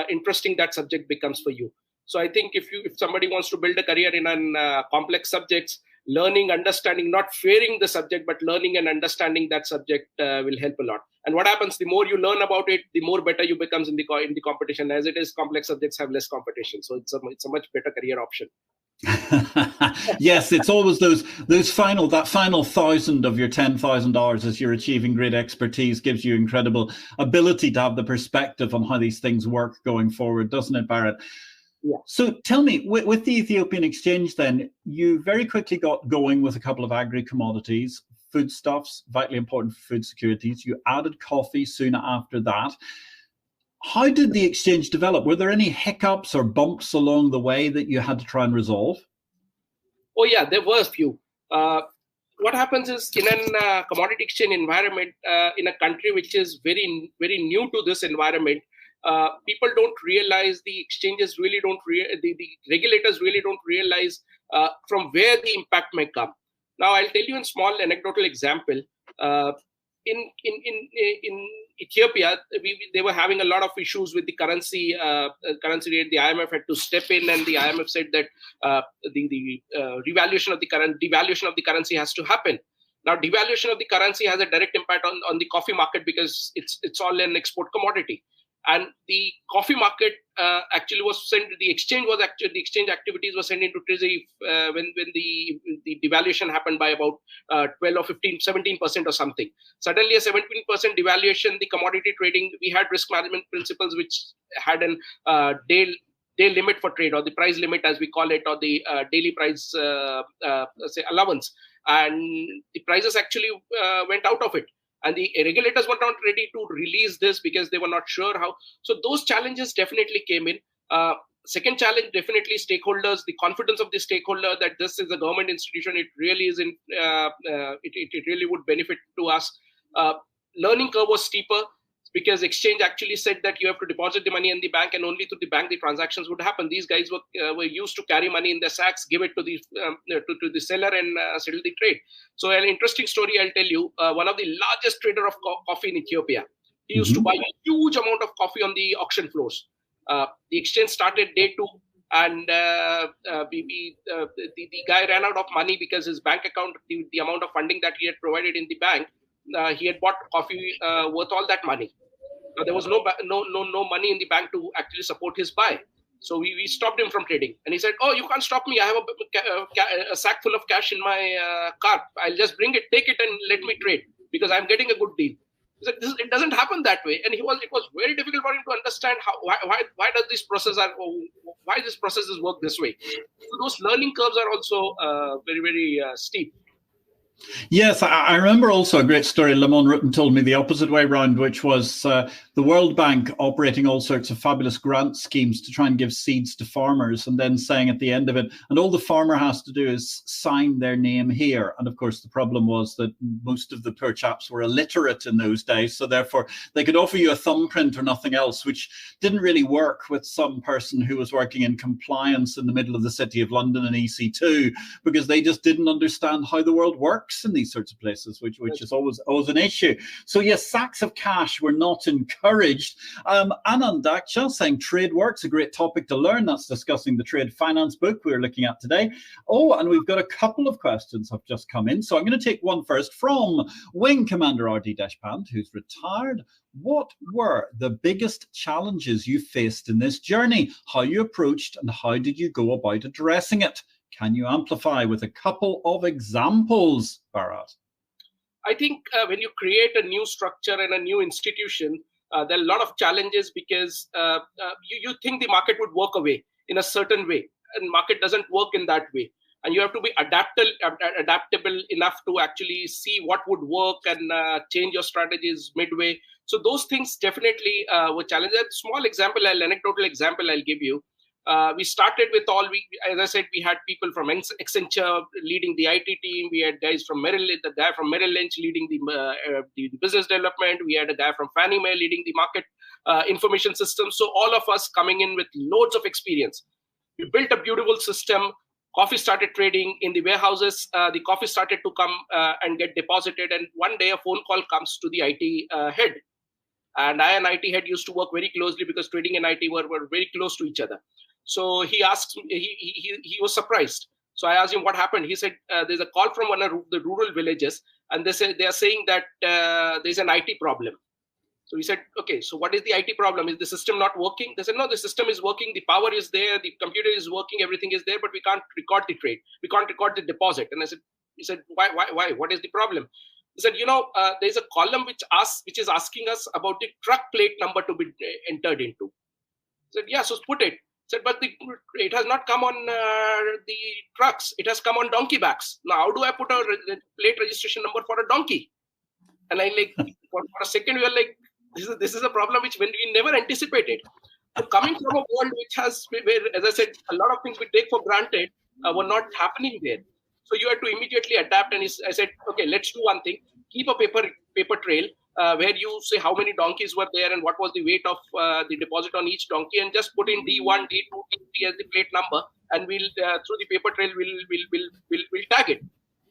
B: interesting that subject becomes for you. So I think if somebody wants to build a career in complex subjects, learning, understanding, not fearing the subject, but learning and understanding that subject will help a lot. And what happens, the more you learn about it, the more better you becomes in the competition. As it is, complex subjects have less competition. So it's a much better career option.
A: Yes, it's always that final $1,000 of your $10,000 as you're achieving great expertise gives you incredible ability to have the perspective on how these things work going forward, doesn't it, Bharat?
B: Yeah.
A: So tell me, with the Ethiopian exchange then, you very quickly got going with a couple of agri-commodities, foodstuffs, vitally important for food securities. You added coffee soon after that. How did the exchange develop? Were there any hiccups or bumps along the way that you had to try and resolve?
B: Oh, yeah, there were a few. What happens is, in a commodity exchange environment, in a country which is very, very new to this environment, people don't realize, the exchanges really don't, the regulators really don't realize from where the impact may come. Now, I'll tell you a small anecdotal example. In Ethiopia, they were having a lot of issues with the currency rate. The IMF had to step in, and the IMF said that the devaluation of the currency has to happen. Now, devaluation of the currency has a direct impact on the coffee market, because it's all an export commodity. And the coffee market actually was sent. The exchange activities were sent into treasury when the devaluation happened by about 12 or 15, 17% or something. Suddenly, a 17% devaluation. The commodity trading, we had risk management principles which had an day limit for trade, or the price limit as we call it, or the daily price say allowance, and the prices actually went out of it. And the regulators were not ready to release this because they were not sure how. So those challenges definitely came in. Second challenge, definitely stakeholders, the confidence of the stakeholder that this is a government institution. It really is it really would benefit to us. Learning curve was steeper, because exchange actually said that you have to deposit the money in the bank, and only through the bank the transactions would happen. These guys were used to carry money in their sacks, give it to the seller, and settle the trade. So an interesting story I'll tell you. One of the largest trader of coffee in Ethiopia, he used to buy a huge amount of coffee on the auction floors. The exchange started day 2, and the guy ran out of money because his bank account, the amount of funding that he had provided in the bank, he had bought coffee worth all that money. Now, there was no money in the bank to actually support his buy. So we stopped him from trading. And he said, "Oh, you can't stop me. I have a sack full of cash in my car. I'll just bring it, take it, and let me trade, because I'm getting a good deal." He said, "It doesn't happen that way." And it was very difficult for him to understand why does this processes work this way. So those learning curves are also very, very steep.
A: Yes, I remember also a great story. Lamont Rutten told me the opposite way around, which was the World Bank operating all sorts of fabulous grant schemes to try and give seeds to farmers, and then saying at the end of it, and all the farmer has to do is sign their name here. And of course, the problem was that most of the poor chaps were illiterate in those days, so therefore they could offer you a thumbprint or nothing else, which didn't really work with some person who was working in compliance in the middle of the city of London and EC2, because they just didn't understand how the world worked works in these sorts of places, which is always an issue. So yes, sacks of cash were not encouraged. Anand Daksha saying trade works, a great topic to learn. That's discussing the trade finance book we're looking at today. Oh, and we've got a couple of questions have just come in. So I'm going to take one first from Wing Commander RD Deshpande, who's retired. What were the biggest challenges you faced in this journey? How you approached and how did you go about addressing it? Can you amplify with a couple of examples, Bharat?
B: I think when you create a new structure and a new institution, there are a lot of challenges because you think the market would work away in a certain way, and market doesn't work in that way. And you have to be adaptable enough to actually see what would work and change your strategies midway. So those things definitely were challenges. Small example, anecdotal example I'll give you. We started with as I said, we had people from Accenture leading the IT team. We had guys from the guy from Merrill Lynch leading the business development. We had a guy from Fannie Mae leading the market information system. So all of us coming in with loads of experience. We built a beautiful system. Coffee started trading in the warehouses. The coffee started to come and get deposited. And one day a phone call comes to the IT head. And I and IT head used to work very closely because trading and IT were very close to each other. So he asked me, he was surprised. So I asked him what happened. He said, there's a call from one of the rural villages. And they are saying that there's an IT problem. So he said, okay, so what is the IT problem? Is the system not working? They said, no, the system is working. The power is there. The computer is working. Everything is there, but we can't record the trade. We can't record the deposit. And he said, why? What is the problem? He said, there's a column which is asking us about the truck plate number to be entered into. He said, yeah, so put it. He said, but it has not come on the trucks. It has come on donkey backs. Now, how do I put a plate registration number for a donkey? And for a second, we were like, this is a problem which we never anticipated. So coming from a world where, as I said, a lot of things we take for granted were not happening there. So you had to immediately adapt. And I said, okay, let's do one thing. Keep a paper trail where you say how many donkeys were there and what was the weight of the deposit on each donkey, and just put in D1, D2, D3 as the plate number, and we'll through the paper trail we'll tag it.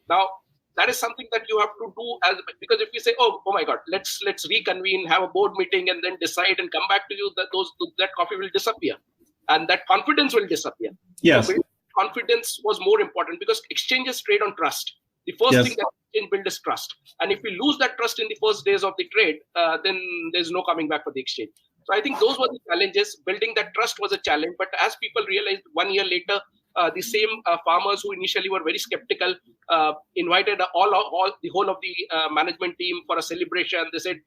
B: Now, that is something that you have to do because if you say, oh my God, let's reconvene, have a board meeting, and then decide and come back to you, that coffee will disappear, and that confidence will disappear.
A: Yes,
B: so confidence was more important because exchanges trade on trust. The first thing that exchange build is trust, and if we lose that trust in the first days of the trade, then there's no coming back for the exchange. So I think those were the challenges. Building that trust was a challenge, but as people realized 1 year later. The same farmers who initially were very skeptical invited the whole of the management team for a celebration. They said,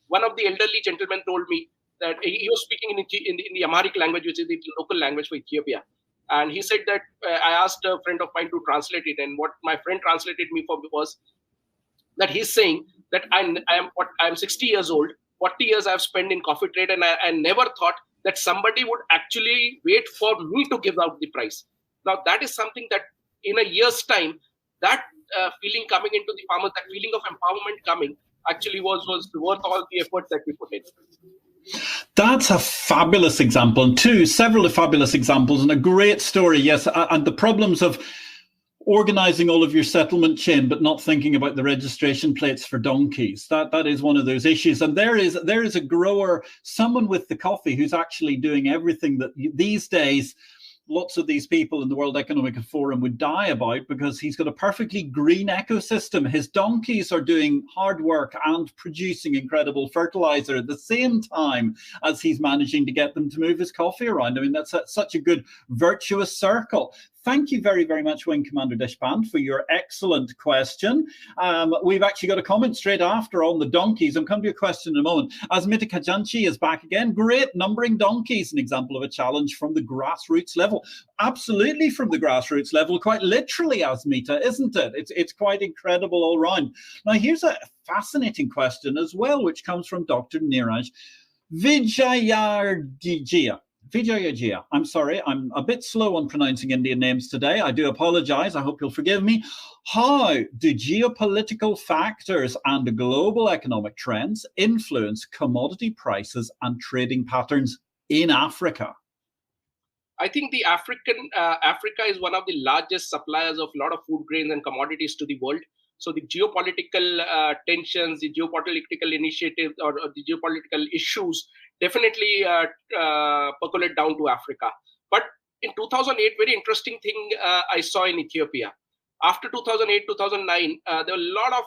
B: one of the elderly gentlemen told me that he was speaking in the Amharic language, which is the local language for Ethiopia. And he said that I asked a friend of mine to translate it. And what my friend translated me for was that he's saying that I'm 60 years old, 40 years I've spent in coffee trade, and I never thought that somebody would actually wait for me to give out the price. Now, that is something that in a year's time, that feeling coming into the farmers, that feeling of empowerment coming, actually was worth all the effort that we put in.
A: That's a fabulous example, and several fabulous examples, and a great story. Yes, and the problems of organizing all of your settlement chain, but not thinking about the registration plates for donkeys. That is one of those issues. And there is a grower, someone with the coffee, who's actually doing everything that these days lots of these people in the World Economic Forum would die about, because he's got a perfectly green ecosystem. His donkeys are doing hard work and producing incredible fertilizer at the same time as he's managing to get them to move his coffee around. I mean, that's such a good virtuous circle. Thank you very, very much, Wing Commander Deshpande, for your excellent question. We've actually got a comment straight after on the donkeys. I'm coming to a question in a moment. Asmita Kajanchi is back again. Great, numbering donkeys, an example of a challenge from the grassroots level. Absolutely from the grassroots level, quite literally, Asmita, isn't it? It's quite incredible all round. Now, here's a fascinating question as well, which comes from Dr. Niraj Vijayargijia. I'm sorry, I'm a bit slow on pronouncing Indian names today. I do apologize. I hope you'll forgive me. How do geopolitical factors and global economic trends influence commodity prices and trading patterns in Africa?
B: I think the Africa is one of the largest suppliers of a lot of food grains and commodities to the world. So the geopolitical tensions, the geopolitical initiatives, or the geopolitical issues definitely percolate down to Africa. But in 2008, very interesting thing I saw in Ethiopia. After 2008, 2009, there were a lot of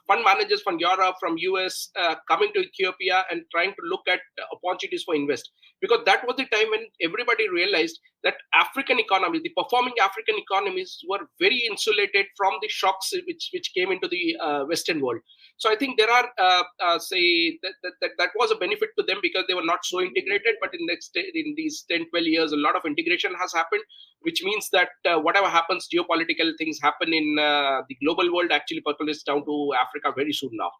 B: fund managers from Europe, from US, coming to Ethiopia and trying to look at opportunities for invest. Because that was the time when everybody realized that African economies, the performing African economies, were very insulated from the shocks which came into the Western world. So I think there are, that was a benefit to them because they were not so integrated. But in these 10, 12 years, a lot of integration has happened, which means that whatever happens, geopolitical things happen in the global world actually percolates down to Africa very soon now.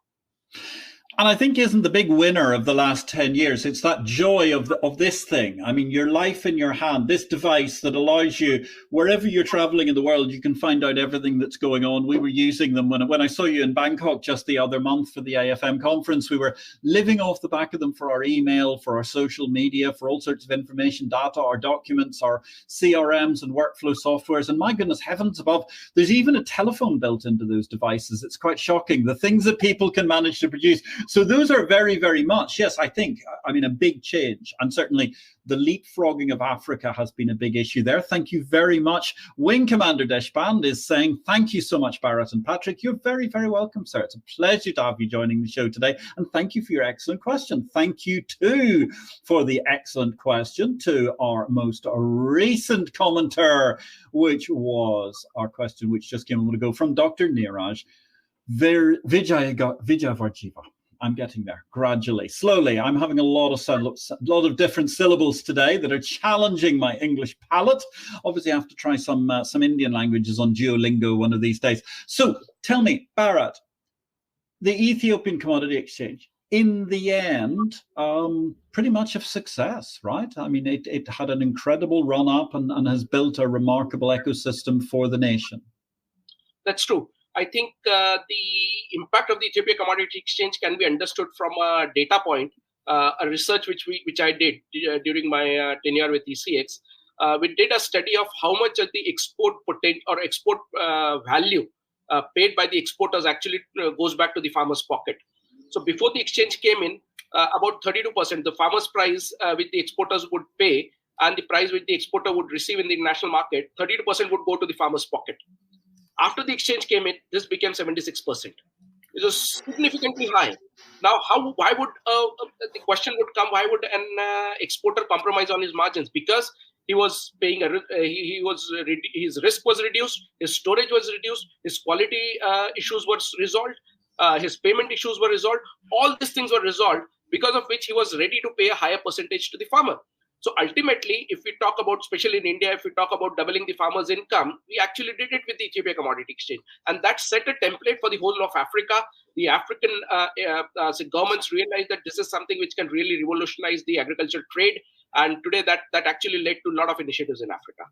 A: And I think isn't the big winner of the last 10 years, it's that joy of this thing. I mean, your life in your hand, this device that allows you, wherever you're traveling in the world, you can find out everything that's going on. We were using them when I saw you in Bangkok just the other month for the AFM conference. We were living off the back of them for our email, for our social media, for all sorts of information, data, our documents, our CRMs and workflow softwares. And my goodness, heavens above, there's even a telephone built into those devices. It's quite shocking, the things that people can manage to produce. So those are very, very much, yes, I mean, a big change. And certainly the leapfrogging of Africa has been a big issue there. Thank you very much. Wing Commander Deshpande is saying, thank you so much, Bharat and Patrick. You're very, very welcome, sir. It's a pleasure to have you joining the show today. And thank you for your excellent question. Thank you, too, for the excellent question to our most recent commenter, which was our question, which just came a moment ago from Dr. Neeraj Vijayvargiva. I'm getting there gradually, slowly. I'm having a lot of different syllables today that are challenging my English palate. Obviously, I have to try some Indian languages on Duolingo one of these days. So tell me, Bharat, the Ethiopian Commodity Exchange, in the end, pretty much a success, right? I mean, it had an incredible run up and has built a remarkable ecosystem for the nation.
B: That's true. I think the impact of the Ethiopia Commodity Exchange can be understood from a data point, a research which I did during my tenure with ECX. We did a study of how much of the export potential or export value paid by the exporters actually goes back to the farmer's pocket. So before the exchange came in, about 32%, the farmer's price which the exporters would pay and the price which the exporter would receive in the international market, 32% would go to the farmer's pocket. After the exchange came in, this became 76%. It was significantly high. Now, why would the question would come? Why would an exporter compromise on his margins? Because he was paying his risk was reduced, his storage was reduced, his quality issues were resolved, his payment issues were resolved. All these things were resolved, because of which he was ready to pay a higher percentage to the farmer. So ultimately, if we talk about, especially in India, if we talk about doubling the farmer's income, we actually did it with the Ethiopia Commodity Exchange. And that set a template for the whole of Africa. The African governments realized that this is something which can really revolutionize the agricultural trade. And today that actually led to a lot of initiatives in Africa.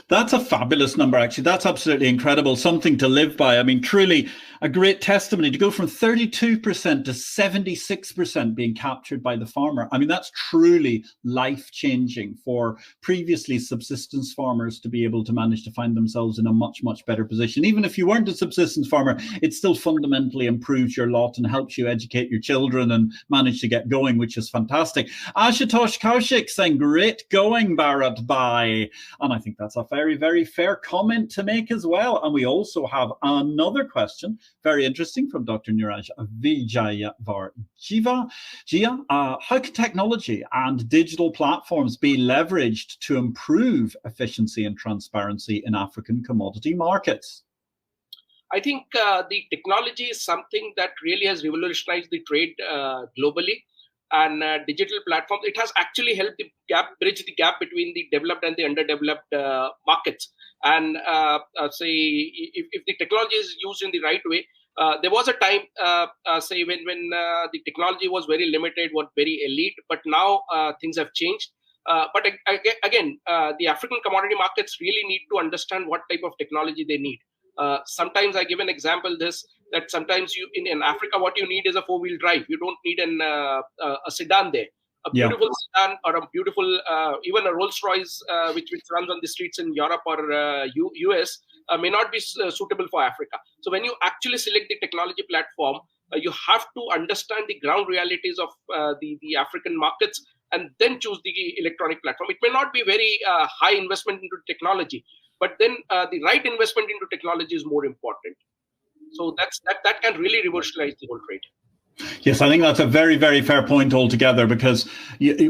A: That's a fabulous number, actually. That's absolutely incredible. Something to live by. I mean, truly a great testimony to go from 32% to 76% being captured by the farmer. I mean, that's truly life-changing for previously subsistence farmers to be able to manage to find themselves in a much, much better position. Even if you weren't a subsistence farmer, it still fundamentally improves your lot and helps you educate your children and manage to get going, which is fantastic. Ashutosh Kaushik saying, great going, Bharat, bye. And I think that's a very, very fair comment to make as well. And we also have another question, very interesting, from Dr. Neeraj Vijayvargiva. How can technology and digital platforms be leveraged to improve efficiency and transparency in African commodity markets?
B: I think the technology is something that really has revolutionized the trade globally. And digital platforms, it has actually helped bridge the gap between the developed and the underdeveloped markets. And if the technology is used in the right way, there was a time, when the technology was very limited, was very elite, but now things have changed. But again, the African commodity markets really need to understand what type of technology they need. Sometimes I give an example that sometimes in Africa, what you need is a four-wheel drive. You don't need a sedan there. A beautiful sedan or a beautiful, even a Rolls Royce, which runs on the streets in Europe or US, may not be suitable for Africa. So when you actually select the technology platform, you have to understand the ground realities of the African markets and then choose the electronic platform. It may not be very high investment into technology, but then the right investment into technology is more important. So that can really revolutionize the whole trade.
A: Yes, I think that's a very, very fair point altogether, because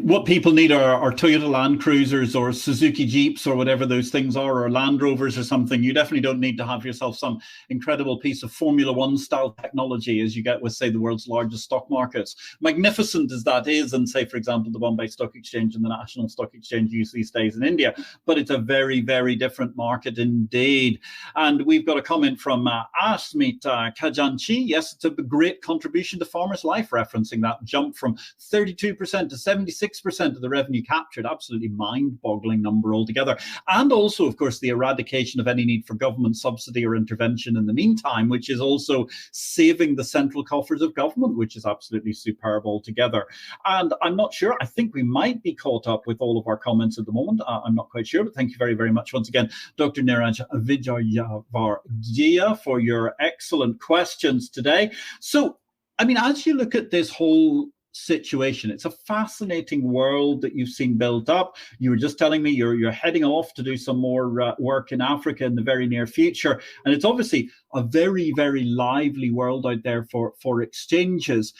A: what people need are Toyota Land Cruisers or Suzuki Jeeps or whatever those things are, or Land Rovers or something. You definitely don't need to have yourself some incredible piece of Formula One style technology as you get with, say, the world's largest stock markets. Magnificent as that is, and say, for example, the Bombay Stock Exchange and the National Stock Exchange use these days in India, but it's a very, very different market indeed. And we've got a comment from Asmit Kajanchi. Yes, it's a great contribution to Farmers Life, referencing that jump from 32% to 76% of the revenue captured. Absolutely mind-boggling number altogether. And also, of course, the eradication of any need for government subsidy or intervention in the meantime, which is also saving the central coffers of government, which is absolutely superb altogether. And I'm not sure, I think we might be caught up with all of our comments at the moment. I'm not quite sure, but thank you very, very much once again, Dr. Niraj Vijayavargiya, for your excellent questions today. So, I mean, as you look at this whole situation, it's a fascinating world that you've seen built up. You were just telling me you're heading off to do some more work in Africa in the very near future. And it's obviously a very, very lively world out there for exchanges.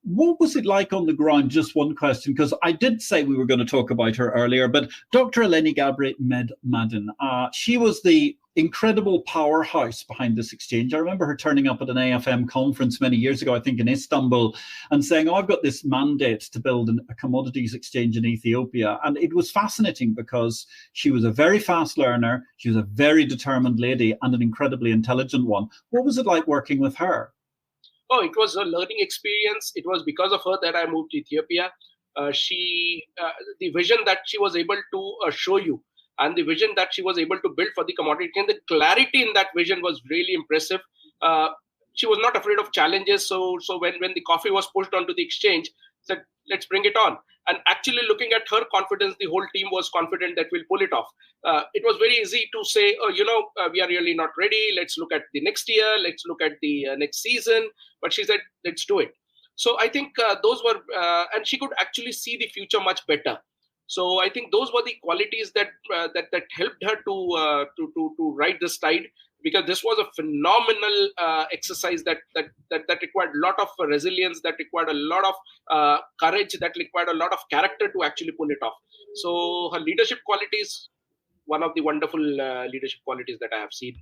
A: What was it like on the ground? Just one question, because I did say we were going to talk about her earlier, but Dr. Eleni Gabriel-Madin, she was the incredible powerhouse behind this exchange. I remember her turning up at an AFM conference many years ago, I think in Istanbul, and saying, I've got this mandate to build a commodities exchange in Ethiopia. And it was fascinating because she was a very fast learner, she was a very determined lady, and an incredibly intelligent one. What was it like working with her?
B: Oh, it was a learning experience. It was because of her that I moved to Ethiopia. The vision that she was able to show you, and the vision that she was able to build for the commodity, and the clarity in that vision was really impressive. She was not afraid of challenges. So when the coffee was pushed onto the exchange, said, let's bring it on. And actually looking at her confidence, the whole team was confident that we'll pull it off. It was very easy to say, we are really not ready. Let's look at the next year. Let's look at the next season. But she said, let's do it. So I think those were, and she could actually see the future much better. So I think those were the qualities that helped her to ride this tide, because this was a phenomenal exercise that required a lot of resilience, that required a lot of courage, that required a lot of character to actually pull it off. So her leadership qualities, one of the wonderful leadership qualities that I have seen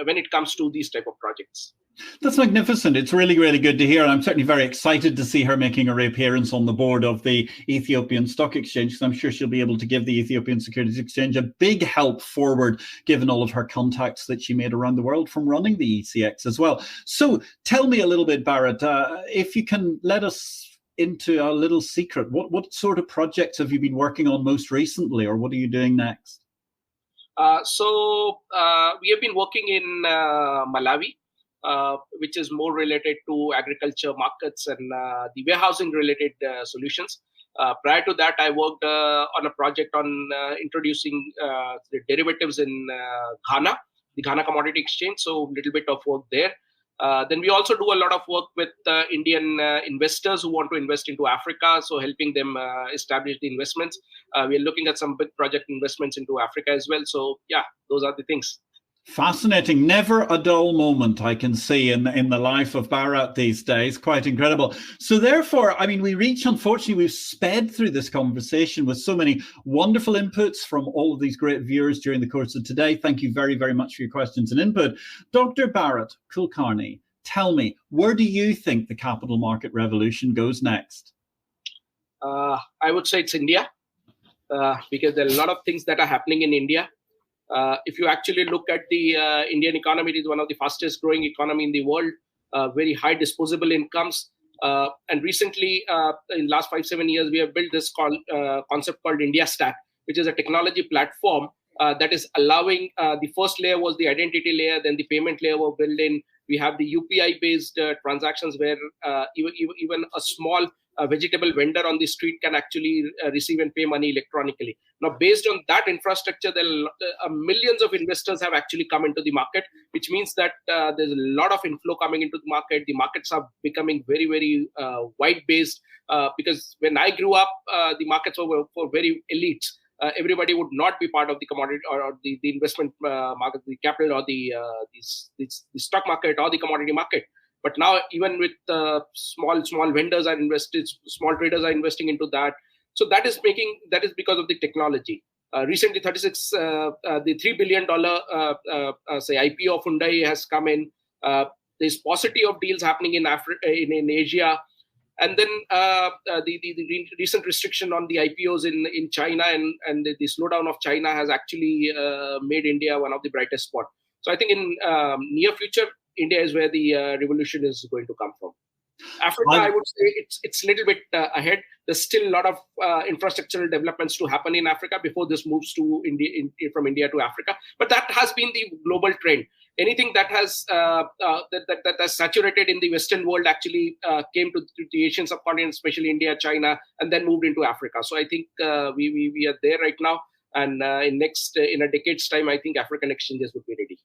B: when it comes to these type of projects.
A: That's magnificent. It's really, really good to hear. And I'm certainly very excited to see her making a reappearance on the board of the Ethiopian Stock Exchange, because I'm sure she'll be able to give the Ethiopian Securities Exchange a big help forward, given all of her contacts that she made around the world from running the ECX as well. So tell me a little bit, Bharat, if you can let us into a little secret, what sort of projects have you been working on most recently, or what are you doing next?
B: So we have been working in Malawi, which is more related to agriculture markets and the warehousing related solutions. Prior to that, I worked on a project on introducing the derivatives in Ghana, the Ghana Commodity Exchange. So a little bit of work there. Then we also do a lot of work with Indian investors who want to invest into Africa, so helping them establish the investments. We are looking at some big project investments into Africa as well. So yeah, those are the things.
A: Fascinating. Never a dull moment I can see in the life of Bharat these days. Quite incredible. So therefore, I mean, unfortunately, we've sped through this conversation with so many wonderful inputs from all of these great viewers during the course of today. Thank you very, very much for your questions and input. Dr. Bharat Kulkarni, tell me, where do you think the capital market revolution goes next?
B: I would say it's India, because there are a lot of things that are happening in India. If you actually look at the Indian economy, it is one of the fastest growing economy in the world, very high disposable incomes. And recently, in the last 5-7 years, we have built this concept called India Stack, which is a technology platform that is allowing, the first layer was the identity layer, then the payment layer was built in. We have the UPI-based transactions where even a small a vegetable vendor on the street can actually receive and pay money electronically. Now, based on that infrastructure, millions of investors have actually come into the market, which means that there's a lot of inflow coming into the market. The markets are becoming very, very wide-based because when I grew up, the markets were very elite. Everybody would not be part of the commodity or the investment market, the capital or the stock market or the commodity market. But now, even with small vendors are invested, small traders are investing into that. So that is because of the technology. Recently, the $3 billion say IPO of Hyundai has come in. There's paucity of deals happening in in Asia. And then the recent restriction on the IPOs in China and the slowdown of China has actually made India one of the brightest spots. So I think in near future, India is where the revolution is going to come from. Africa, I would say it's a little bit ahead. There's still a lot of infrastructural developments to happen in Africa before this moves to India, from India to Africa. But that has been the global trend. Anything that has that has saturated in the Western world actually came to the Asian subcontinent, especially India, China, and then moved into Africa. So I think we are there right now, and in a decade's time, I think African exchanges would be ready.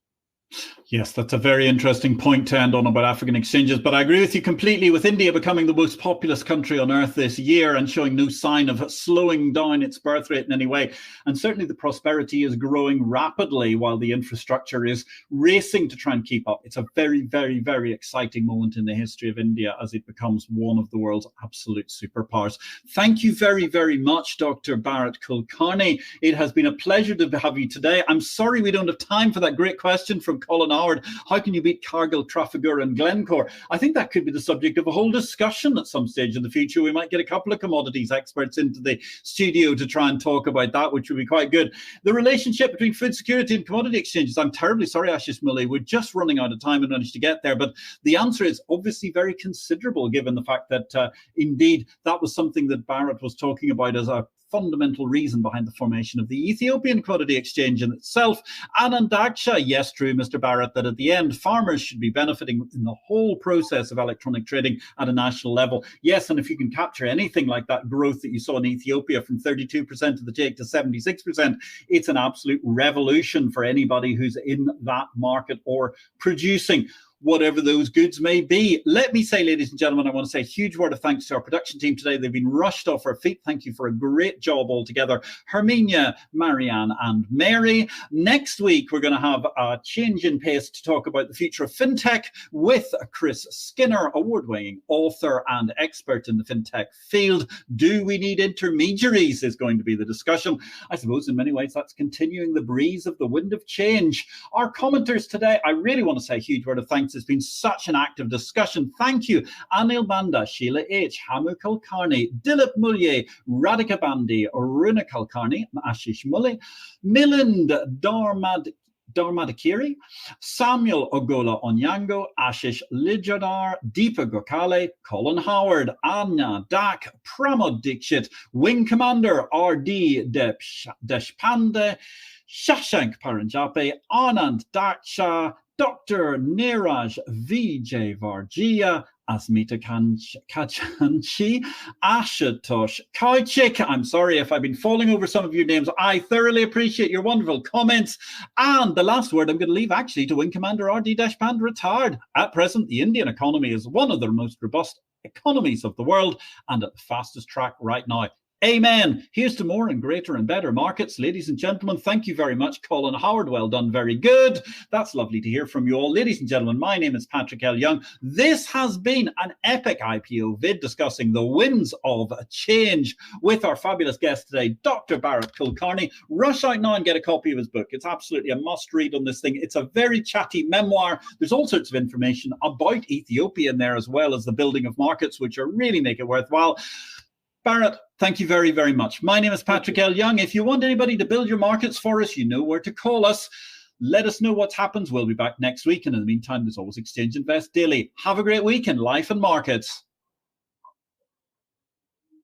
A: Yes, that's a very interesting point to end on about African exchanges. But I agree with you completely, with India becoming the most populous country on earth this year and showing no sign of slowing down its birth rate in any way. And certainly the prosperity is growing rapidly while the infrastructure is racing to try and keep up. It's a very, very, very exciting moment in the history of India as it becomes one of the world's absolute superpowers. Thank you very, very much, Dr. Bharat Kulkarni. It has been a pleasure to have you today. I'm sorry we don't have time for that great question from Colin Howard. How can you beat Cargill, Trafigura and Glencore? I think that could be the subject of a whole discussion at some stage in the future. We might get a couple of commodities experts into the studio to try and talk about that, which would be quite good. The relationship between food security and commodity exchanges. I'm terribly sorry, Ashish Mully. We're just running out of time and managed to get there. But the answer is obviously very considerable, given the fact that indeed that was something that Bharat was talking about as a fundamental reason behind the formation of the Ethiopian Commodity Exchange in itself. And Daksha, yes, true, Mr. Bharat, that at the end, farmers should be benefiting in the whole process of electronic trading at a national level. Yes, and if you can capture anything like that growth that you saw in Ethiopia from 32% of the take to 76%, it's an absolute revolution for anybody who's in that market or producing whatever those goods may be. Let me say, ladies and gentlemen, I want to say a huge word of thanks to our production team today. They've been rushed off our feet. Thank you for a great job altogether. Herminia, Marianne and Mary. Next week, we're going to have a change in pace to talk about the future of fintech with Chris Skinner, award-winning author and expert in the fintech field. Do we need intermediaries is going to be the discussion. I suppose in many ways that's continuing the breeze of the wind of change. Our commenters today, I really want to say a huge word of thanks. It's been such an active discussion. Thank you. Anil Banda, Sheila H., Hamu Kulkarni, Dilip Mulye, Radhika Bandi, Aruna Kulkarni, Ashish Mully, Milind Dharmadakiri, Samuel Ogola Onyango, Ashish Lijadar, Deepa Gokale, Colin Howard, Anya Dak, Pramod Dikshit, Wing Commander R.D. Deshpande, Shashank Paranjape, Anand Daksha, Dr. Neeraj Vijay Vargia, Asmita Kajanchi, Ashutosh Kauchik. I'm sorry if I've been falling over some of your names. I thoroughly appreciate your wonderful comments. And the last word I'm going to leave actually to Wing Commander R.D. Deshpande, retired. At present, the Indian economy is one of the most robust economies of the world and at the fastest track right now. Amen. Here's to more and greater and better markets. Ladies and gentlemen, thank you very much. Colin Howard, well done. Very good. That's lovely to hear from you all. Ladies and gentlemen, my name is Patrick L. Young. This has been an epic IPO vid discussing the winds of change with our fabulous guest today, Dr. Bharat Kulkarni. Rush out now and get a copy of his book. It's absolutely a must read on this thing. It's a very chatty memoir. There's all sorts of information about Ethiopia in there, as well as the building of markets, which are really make it worthwhile. Bharat, thank you very, very much. My name is Patrick L. Young. If you want anybody to build your markets for us, you know where to call us. Let us know what happens. We'll be back next week. And in the meantime, there's always Exchange Invest Daily. Have a great week in life and markets.